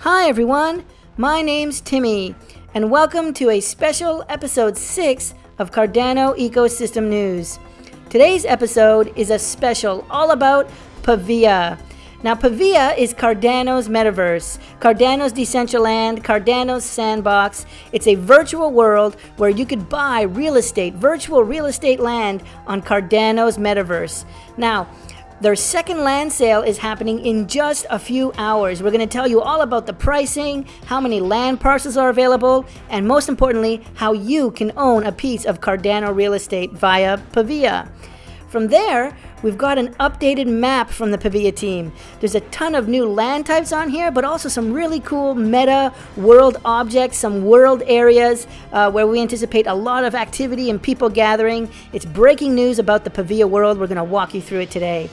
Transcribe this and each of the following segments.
Hi everyone, my name's Timmy, and welcome to a special episode 6 of Cardano Ecosystem News. Today's episode is a special all about Pavia. Now Pavia is Cardano's metaverse, Cardano's Decentraland, Cardano's sandbox. It's a virtual world where you could buy real estate, virtual real estate land on Cardano's metaverse. Now, their second land sale is happening in just a few hours. We're going to tell you all about the pricing, how many land parcels are available, and most importantly, how you can own a piece of Cardano real estate via Pavia. From there, we've got an updated map from the Pavia team. There's a ton of new land types on here, but also some really cool meta world objects, some world areas where we anticipate a lot of activity and people gathering. It's breaking news about the Pavia world. We're going to walk you through it today.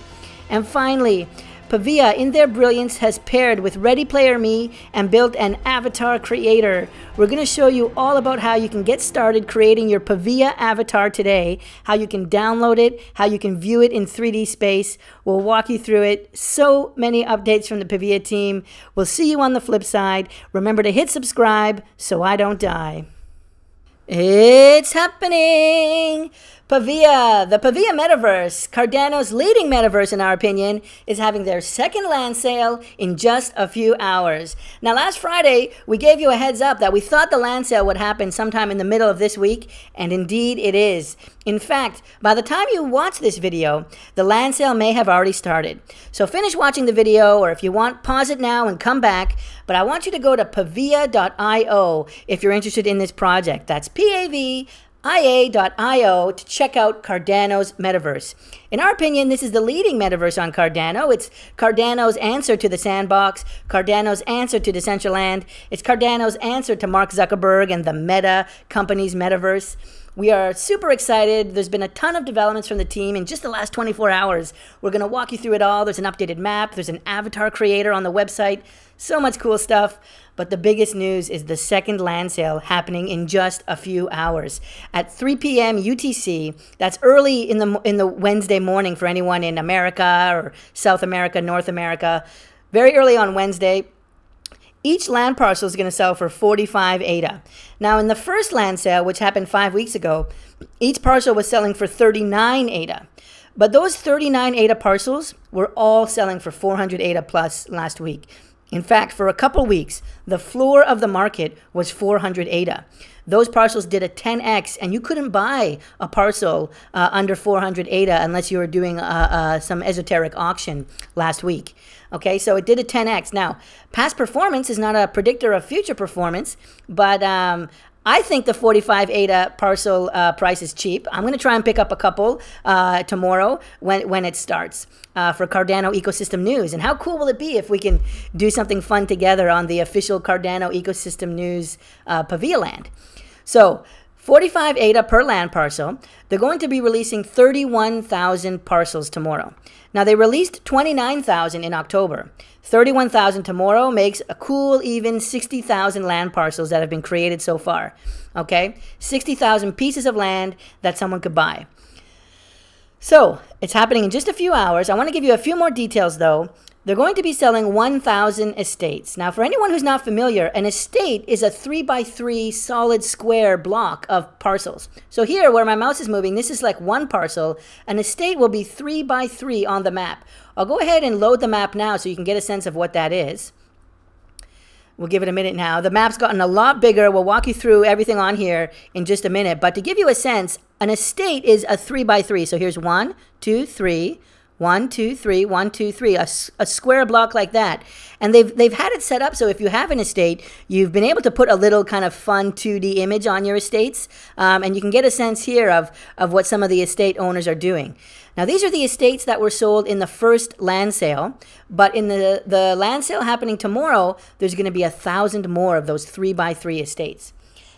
And finally, Pavia, in their brilliance, has paired with Ready Player Me and built an avatar creator. We're going to show you all about how you can get started creating your Pavia avatar today, how you can download it, how you can view it in 3D space. We'll walk you through it. So many updates from the Pavia team. We'll see you on the flip side. Remember to hit subscribe so I don't die. It's happening! Pavia, the Pavia Metaverse, Cardano's leading metaverse in our opinion, is having their second land sale in just a few hours. Now last Friday, we gave you a heads up that we thought the land sale would happen sometime in the middle of this week, and indeed it is. In fact, by the time you watch this video, the land sale may have already started. So finish watching the video, or if you want, pause it now and come back. But I want you to go to pavia.io if you're interested in this project. That's PAVIA.io to check out Cardano's metaverse. In our opinion, this is the leading metaverse on Cardano. It's Cardano's answer to the sandbox, Cardano's answer to Decentraland. It's Cardano's answer to Mark Zuckerberg and the Meta company's metaverse. We are super excited. There's been a ton of developments from the team in just the last 24 hours. We're going to walk you through it all. There's an updated map. There's an avatar creator on the website. So much cool stuff. But the biggest news is the second land sale happening in just a few hours. At 3 p.m. UTC, that's early in the Wednesday morning for anyone in America or South America, North America. Very early on Wednesday. Each land parcel is going to sell for 45 ADA. Now, in the first land sale, which happened 5 weeks ago, each parcel was selling for 39 ADA. But those 39 ADA parcels were all selling for 400 ADA plus last week. In fact, for a couple weeks, the floor of the market was 400 ADA. Those parcels did a 10x, and you couldn't buy a parcel under 400 ADA unless you were doing some esoteric auction last week. Okay, so it did a 10x. Now, past performance is not a predictor of future performance, but I think the 45 ADA parcel price is cheap. I'm going to try and pick up a couple tomorrow when it starts for Cardano Ecosystem News. And how cool will it be if we can do something fun together on the official Cardano Ecosystem News Pavia land? So 45 ADA per land parcel. They're going to be releasing 31,000 parcels tomorrow. Now, they released 29,000 in October. 31,000 tomorrow makes a cool, even 60,000 land parcels that have been created so far. Okay? 60,000 pieces of land that someone could buy. So, it's happening in just a few hours. I want to give you a few more details, though. They're going to be selling 1,000 estates. Now, for anyone who's not familiar, an estate is a 3x3 solid square block of parcels. So here, where my mouse is moving, this is like one parcel. An estate will be 3x3 on the map. I'll go ahead and load the map now so you can get a sense of what that is. We'll give it a minute now. The map's gotten a lot bigger. We'll walk you through everything on here in just a minute. But to give you a sense, an estate is a 3x3. So here's 1, 2, 3. 1, 2, 3, 1, 2, 3, a square block like that. And they've had it set up so if you have an estate, you've been able to put a little kind of fun 2D image on your estates. And you can get a sense here of what some of the estate owners are doing. Now, these are the estates that were sold in the first land sale. But in the land sale happening tomorrow, there's going to be 1,000 more of those 3x3 estates.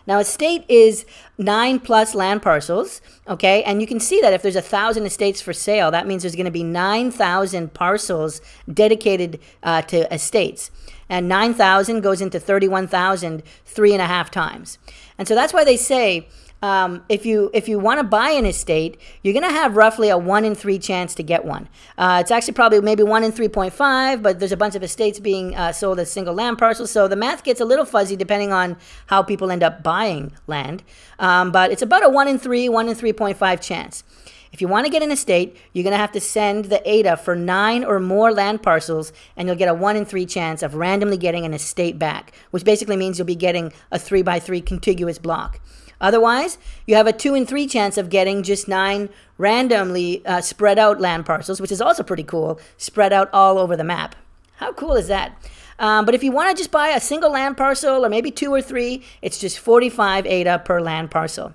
Now, estate is 9+ land parcels, okay? And you can see that if there's 1,000 estates for sale, that means there's going to be 9,000 parcels dedicated to estates. And 9,000 goes into 31,000 3.5 times. And so that's why they say if you want to buy an estate, you're going to have roughly a 1 in 3 chance to get one. It's actually probably maybe 1 in 3.5, but there's a bunch of estates being sold as single land parcels, so the math gets a little fuzzy depending on how people end up buying land. But it's about a 1 in 3, 1 in 3.5 chance. If you want to get an estate, you're going to have to send the ADA for 9 or more land parcels, and you'll get a 1 in 3 chance of randomly getting an estate back, which basically means you'll be getting a 3x3 contiguous block. Otherwise, you have a 2 in 3 chance of getting just 9 randomly spread out land parcels, which is also pretty cool, spread out all over the map. How cool is that? But if you want to just buy a single land parcel, or maybe 2 or 3, it's just 45 ADA per land parcel.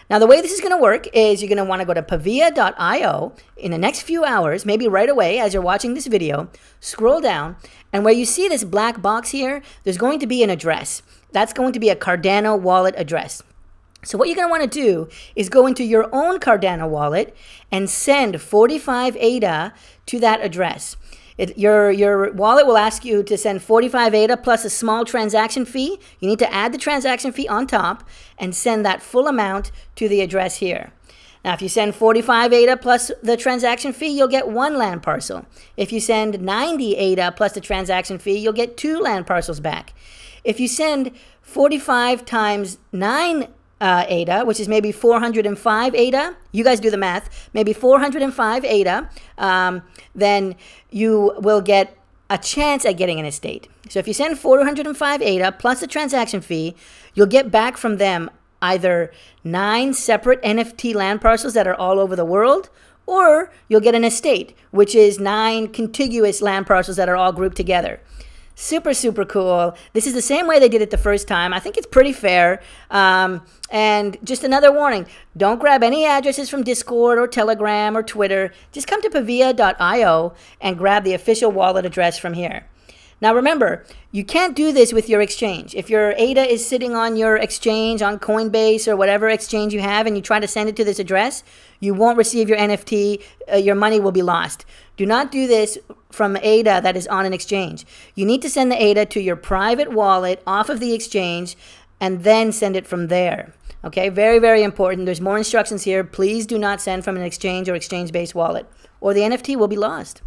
Now, the way this is going to work is you're going to want to go to pavia.io in the next few hours, maybe right away as you're watching this video, scroll down, and where you see this black box here, there's going to be an address. That's going to be a Cardano wallet address. So what you're going to want to do is go into your own Cardano wallet and send 45 ADA to that address. Your wallet will ask you to send 45 ADA plus a small transaction fee. You need to add the transaction fee on top and send that full amount to the address here. Now, if you send 45 ADA plus the transaction fee, you'll get 1 land parcel. If you send 90 ADA plus the transaction fee, you'll get 2 land parcels back. If you send 45 times 9 ADA, which is maybe 405 ADA, you guys do the math, maybe 405 ADA, then you will get a chance at getting an estate. So if you send 405 ADA plus the transaction fee, you'll get back from them either 9 separate NFT land parcels that are all over the world, or you'll get an estate, which is 9 contiguous land parcels that are all grouped together. Super, super cool. This is the same way they did it the first time. I think it's pretty fair. And just another warning, don't grab any addresses from Discord or Telegram or Twitter. Just come to pavia.io and grab the official wallet address from here. Now remember, you can't do this with your exchange. If your ADA is sitting on your exchange, on Coinbase or whatever exchange you have, and you try to send it to this address, you won't receive your NFT. Your money will be lost. Do not do this from ADA that is on an exchange. You need to send the ADA to your private wallet off of the exchange and then send it from there. Okay, very, very important. There's more instructions here. Please do not send from an exchange or exchange-based wallet, or the NFT will be lost.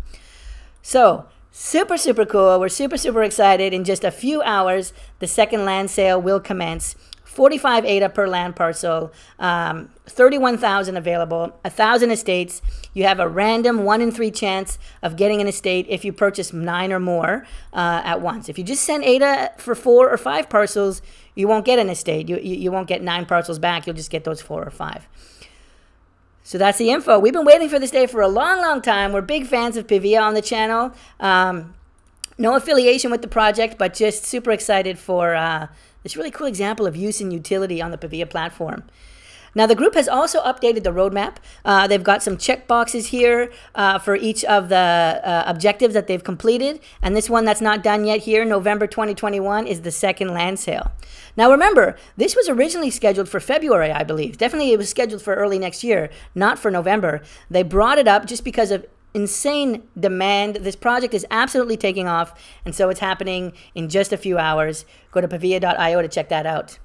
So, super, super cool. We're super, super excited. In just a few hours, the second land sale will commence. 45 ADA per land parcel, 31,000 available, 1,000 estates. You have a random 1 in 3 chance of getting an estate if you purchase 9 or more at once. If you just send ADA for 4 or 5 parcels, you won't get an estate. You won't get 9 parcels back. You'll just get those 4 or 5. So that's the info. We've been waiting for this day for a long, long time. We're big fans of Pavia on the channel. No affiliation with the project, but just super excited for this really cool example of use and utility on the Pavia platform. Now, the group has also updated the roadmap. They've got some check boxes here for each of the objectives that they've completed. And this one that's not done yet here, November 2021, is the second land sale. Now, remember, this was originally scheduled for February, I believe. Definitely it was scheduled for early next year, not for November. They brought it up just because of insane demand. This project is absolutely taking off, and so it's happening in just a few hours. Go to pavia.io to check that out.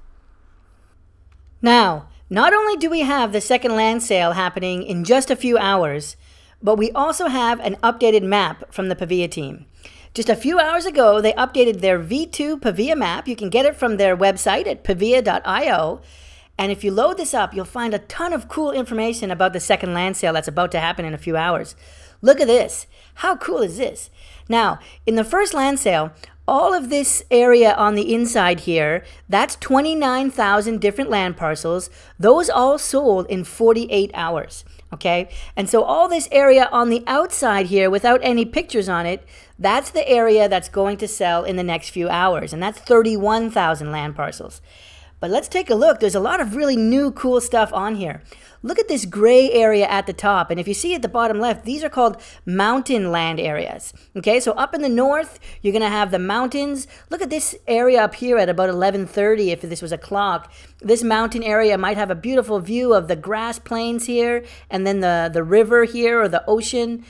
Now, not only do we have the second land sale happening in just a few hours, but we also have an updated map from the Pavia team. Just a few hours ago, they updated their V2 Pavia map. You can get it from their website at pavia.io. And if you load this up, you'll find a ton of cool information about the second land sale that's about to happen in a few hours. Look at this. How cool is this? Now, in the first land sale, all of this area on the inside here, that's 29,000 different land parcels. Those all sold in 48 hours, okay? And so all this area on the outside here without any pictures on it, that's the area that's going to sell in the next few hours, and that's 31,000 land parcels. But let's take a look. There's a lot of really new cool stuff on here. Look at this gray area at the top. And if you see at the bottom left, these are called mountain land areas. Okay, so up in the north, you're going to have the mountains. Look at this area up here at about 11:30 if this was a clock. This mountain area might have a beautiful view of the grass plains here and then the river here or the ocean.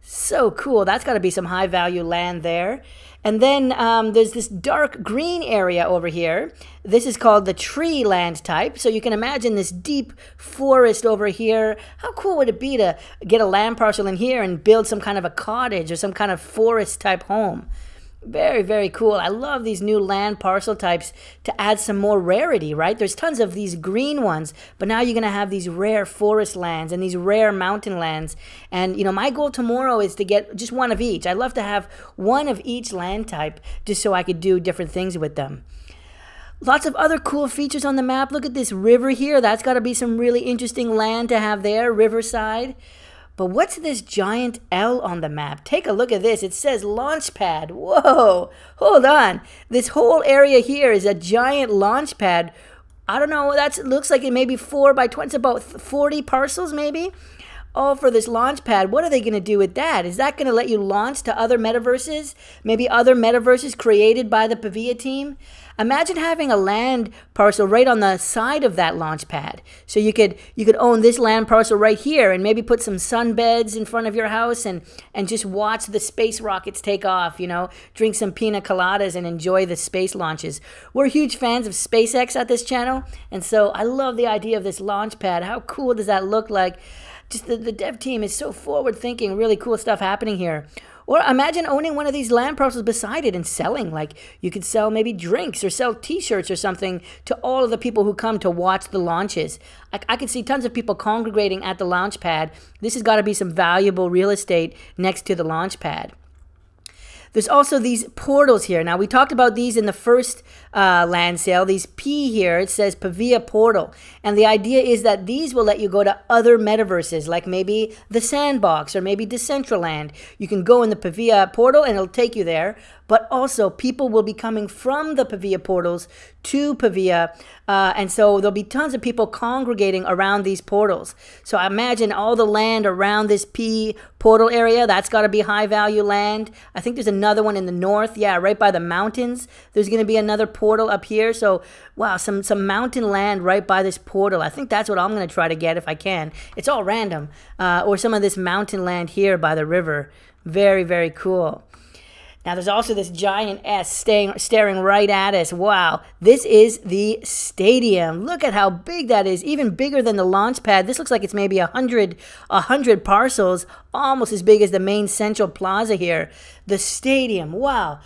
So cool. That's got to be some high value land there. And then there's this dark green area over here. This is called the tree land type. So you can imagine this deep forest over here. How cool would it be to get a land parcel in here and build some kind of a cottage or some kind of forest type home? Very, very cool. I love these new land parcel types to add some more rarity, right? There's tons of these green ones, but now you're going to have these rare forest lands and these rare mountain lands. And, you know, my goal tomorrow is to get just one of each. I'd love to have one of each land type just so I could do different things with them. Lots of other cool features on the map. Look at this river here. That's got to be some really interesting land to have there, riverside. But what's this giant L on the map? Take a look at this. It says LaunchPad. Whoa, hold on. This whole area here is a giant launch pad. I don't know, that looks like it may be 4 by 20. It's about 40 parcels maybe. All for this launch pad. What are they going to do with that? Is that going to let you launch to other metaverses? Maybe other metaverses created by the Pavia team? Imagine having a land parcel right on the side of that launch pad. So you could own this land parcel right here and maybe put some sunbeds in front of your house and just watch the space rockets take off, you know, drink some pina coladas and enjoy the space launches. We're huge fans of SpaceX at this channel, and so I love the idea of this launch pad. How cool does that look like? Just the dev team is so forward thinking, really cool stuff happening here. Or imagine owning one of these land parcels beside it and selling. Like you could sell maybe drinks or sell t-shirts or something to all of the people who come to watch the launches. I could see tons of people congregating at the launch pad. This has got to be some valuable real estate next to the launch pad. There's also these portals here. Now, we talked about these in the first land sale. These P here, it says Pavia Portal. And the idea is that these will let you go to other metaverses, like maybe the Sandbox or maybe Decentraland. You can go in the Pavia Portal and it'll take you there. But also, people will be coming from the Pavia portals to Pavia. And so there'll be tons of people congregating around these portals. So I imagine all the land around this P portal area, that's got to be high value land. I think there's another one in the north. Yeah, right by the mountains. There's going to be another portal up here. So, wow, some mountain land right by this portal. I think that's what I'm going to try to get if I can. It's all random. Or some of this mountain land here by the river. Very, very cool. Now, there's also this giant S staring right at us. Wow. This is the stadium. Look at how big that is. Even bigger than the launch pad. This looks like it's maybe 100 parcels, almost as big as the main central plaza here. The stadium. Wow.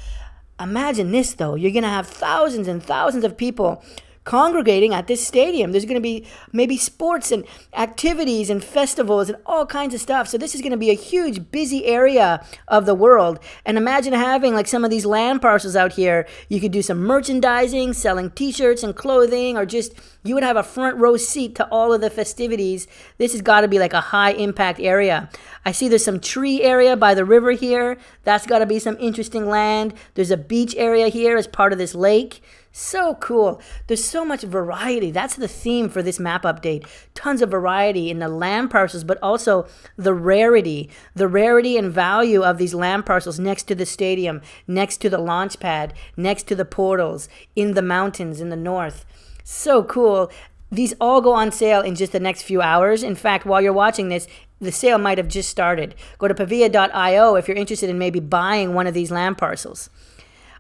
Imagine this, though. You're going to have thousands and thousands of people congregating at this stadium. There's going to be maybe sports and activities and festivals and all kinds of stuff. So this is going to be a huge, busy area of the world. And imagine having like some of these land parcels out here. You could do some merchandising, selling t-shirts and clothing, or just you would have a front row seat to all of the festivities. This has got to be like a high impact area. I see there's some tree area by the river here. That's got to be some interesting land. There's a beach area here as part of this lake. So cool. There's so much variety. That's the theme for this map update. Tons of variety in the land parcels, but also the rarity and value of these land parcels next to the stadium, next to the launch pad, next to the portals, in the mountains in the north. So cool. These all go on sale in just the next few hours. In fact, while you're watching this, the sale might have just started. Go to pavia.io if you're interested in maybe buying one of these land parcels.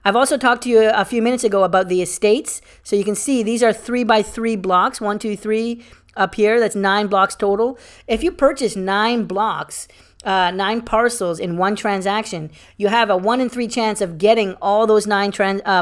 I've also talked to you a few minutes ago about the estates. So you can see these are 3 by 3 blocks, 1, 2, 3 up here. That's 9 blocks total. If you purchase 9 blocks, 9 parcels in one transaction, you have a 1 in 3 chance of getting all those 9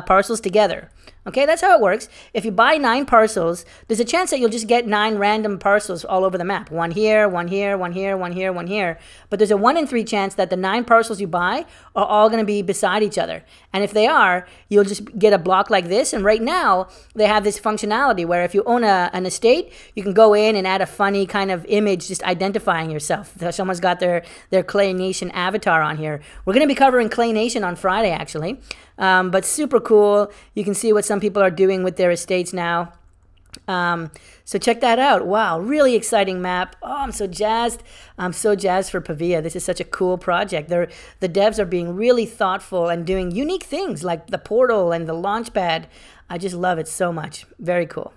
parcels together. Okay, that's how it works. If you buy 9 parcels, there's a chance that you'll just get 9 random parcels all over the map. One here, one here, one here, one here, one here. But there's a 1 in 3 chance that the 9 parcels you buy are all going to be beside each other. And if they are, you'll just get a block like this. And right now, they have this functionality where if you own an estate, you can go in and add a funny kind of image just identifying yourself. Someone's got their Clay Nation avatar on here. We're going to be covering Clay Nation on Friday, actually. But super cool. You can see what some people are doing with their estates now. So check that out. Wow, really exciting map. Oh, I'm so jazzed. I'm so jazzed for Pavia. This is such a cool project. The devs are being really thoughtful and doing unique things like the portal and the launch pad. I just love it so much. Very cool.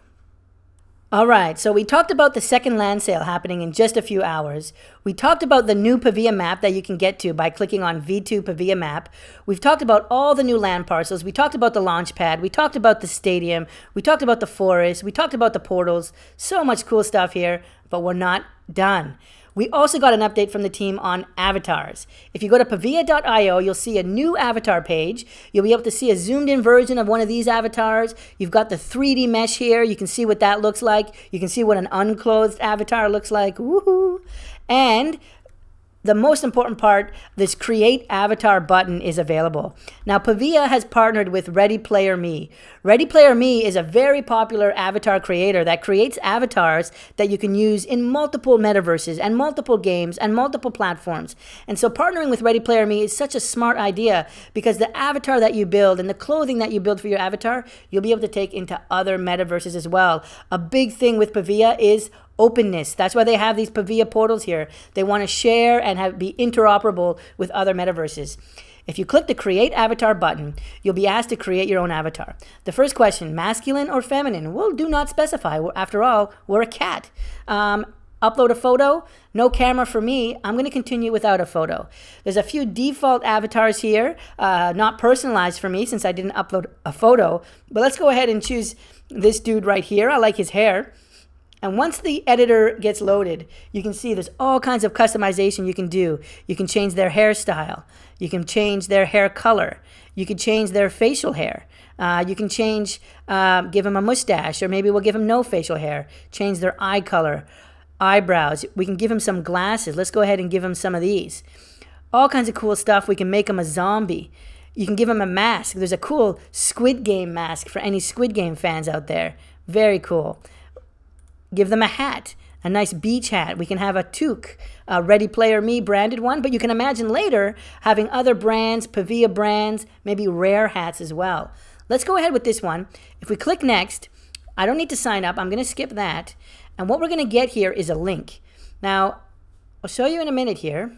All right, so we talked about the second land sale happening in just a few hours. We talked about the new Pavia map that you can get to by clicking on V2 Pavia map. We've talked about all the new land parcels. We talked about the LaunchPad. We talked about the stadium. We talked about the forest. We talked about the portals. So much cool stuff here, but we're not done. We also got an update from the team on avatars. If you go to pavia.io, you'll see a new avatar page. You'll be able to see a zoomed in version of one of these avatars. You've got the 3D mesh here. You can see what that looks like. You can see what an unclothed avatar looks like. Woohoo! And the most important part, this Create Avatar button is available. Now, Pavia has partnered with Ready Player Me. Ready Player Me is a very popular avatar creator that creates avatars that you can use in multiple metaverses and multiple games and multiple platforms. And so partnering with Ready Player Me is such a smart idea because the avatar that you build and the clothing that you build for your avatar, you'll be able to take into other metaverses as well. A big thing with Pavia is openness. That's why they have these Pavia portals here. They want to share and be interoperable with other metaverses. If you click the Create Avatar button, you'll be asked to create your own avatar. The first question, masculine or feminine? Well, do not specify. After all, we're a cat. Upload a photo. No camera for me. I'm going to continue without a photo. There's a few default avatars here, not personalized for me since I didn't upload a photo. But let's go ahead and choose this dude right here. I like his hair. And once the editor gets loaded, you can see there's all kinds of customization you can do. You can change their hairstyle. You can change their hair color. You can change their facial hair. You can change, give them a mustache, or maybe we'll give them no facial hair. Change their eye color, eyebrows. We can give them some glasses. Let's go ahead and give them some of these. All kinds of cool stuff. We can make them a zombie. You can give them a mask. There's a cool Squid Game mask for any Squid Game fans out there. Very cool. Give them a hat, a nice beach hat. We can have a toque, a Ready Player Me branded one, but you can imagine later having other brands, Pavia brands, maybe rare hats as well. Let's go ahead with this one. If we click next, I don't need to sign up. I'm going to skip that. And what we're going to get here is a link. Now, I'll show you in a minute here.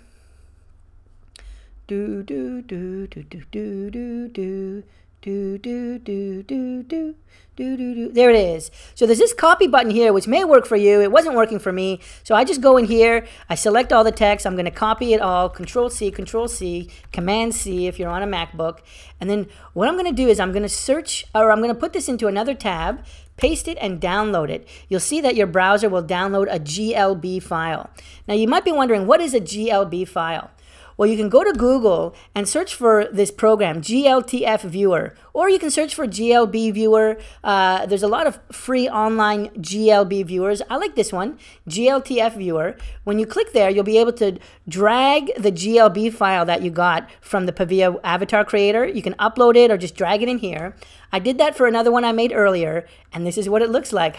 Do, do, do, do, do, do, do, do. Do, do, do, do, do, do, do, do. There it is. So there's this copy button here, which may work for you. It wasn't working for me. So I just go in here. I select all the text. I'm going to copy it all. Control-C, Control-C, Command-C if you're on a MacBook. And then what I'm going to do is I'm going to search, or I'm going to put this into another tab, paste it, and download it. You'll see that your browser will download a GLB file. Now, you might be wondering, what is a GLB file? Well, you can go to Google and search for this program, GLTF Viewer, or you can search for GLB Viewer. There's a lot of free online GLB viewers. I like this one, GLTF Viewer. When you click there, you'll be able to drag the GLB file that you got from the Pavia avatar creator. You can upload it or just drag it in here. I did that for another one I made earlier, and this is what it looks like.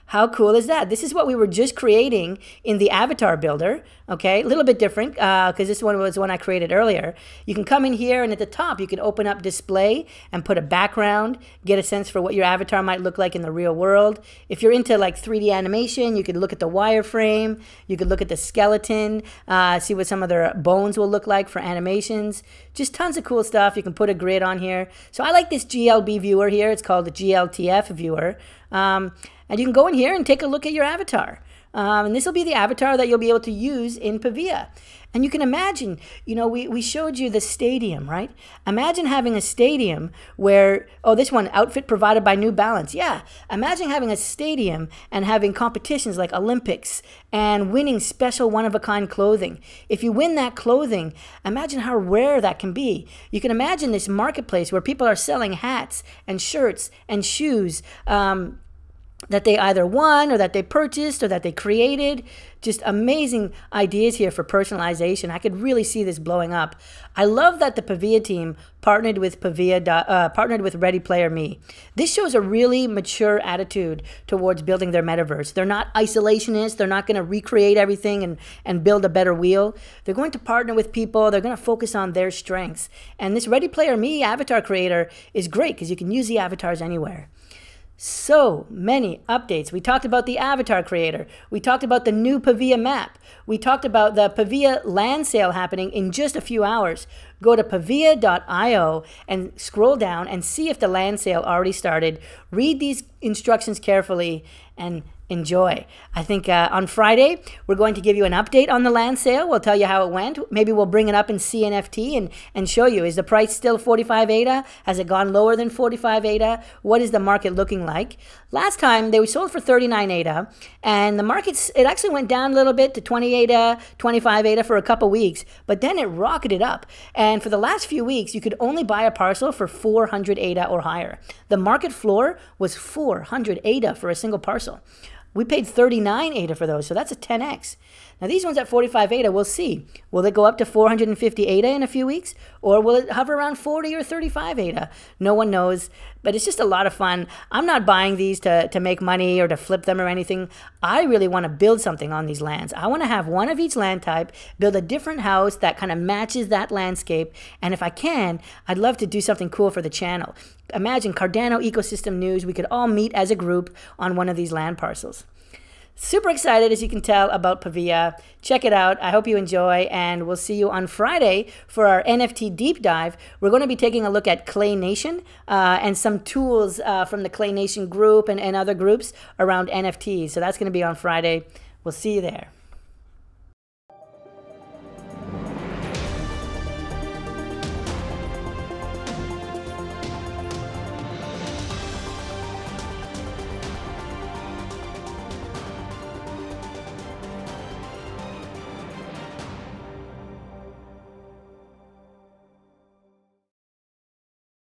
How cool is that? This is what we were just creating in the avatar builder, okay? A little bit different because this one was one I created earlier. You can come in here and at the top you can open up display and put a background, get a sense for what your avatar might look like in the real world. If you're into like 3D animation, you could look at the wireframe, you could look at the skeleton, see what some of their bones will look like for animations. Just tons of cool stuff. You can put a grid on here. So I like this GLB viewer here. It's called the GLTF viewer. And you can go in here and take a look at your avatar. And this will be the avatar that you'll be able to use in Pavia. And you can imagine, you know, we showed you the stadium, right? Imagine having a stadium where, oh, this one, outfit provided by New Balance. Yeah, imagine having a stadium and having competitions like Olympics and winning special one-of-a-kind clothing. If you win that clothing, imagine how rare that can be. You can imagine this marketplace where people are selling hats and shirts and shoes, that they either won or that they purchased or that they created. Just amazing ideas here for personalization. I could really see this blowing up. I love that the Pavia team partnered with Ready Player Me. This shows a really mature attitude towards building their metaverse. They're not isolationists. They're not going to recreate everything and build a better wheel. They're going to partner with people. They're going to focus on their strengths. And this Ready Player Me avatar creator is great because you can use the avatars anywhere. So many updates. We talked about the avatar creator. We talked about the new Pavia map. We talked about the Pavia land sale happening in just a few hours. Go to pavia.io and scroll down and see if the land sale already started. Read these instructions carefully and enjoy. I think on Friday, we're going to give you an update on the land sale. We'll tell you how it went. Maybe we'll bring it up in CNFT and show you, is the price still 45 ADA? Has it gone lower than 45 ADA? What is the market looking like? Last time, they were sold for 39 ADA, and the market, it actually went down a little bit to 20 ADA, 25 ADA for a couple weeks, but then it rocketed up. And for the last few weeks, you could only buy a parcel for 400 ADA or higher. The market floor was 400 ADA for a single parcel. We paid 39 ADA for those, so that's a 10x. Now these ones at 45 ADA, we'll see. Will it go up to 450 ADA in a few weeks? Or will it hover around 40 or 35 ADA? No one knows, but it's just a lot of fun. I'm not buying these to make money or to flip them or anything. I really want to build something on these lands. I want to have one of each land type, build a different house that kind of matches that landscape, and if I can, I'd love to do something cool for the channel. Imagine Cardano Ecosystem News, we could all meet as a group on one of these land parcels. Super excited, as you can tell, about Pavia. Check it out. I hope you enjoy, and we'll see you on Friday for our NFT deep dive. We're going to be taking a look at Clay Nation and some tools from the Clay Nation group and other groups around NFTs. So that's going to be on Friday. We'll see you there.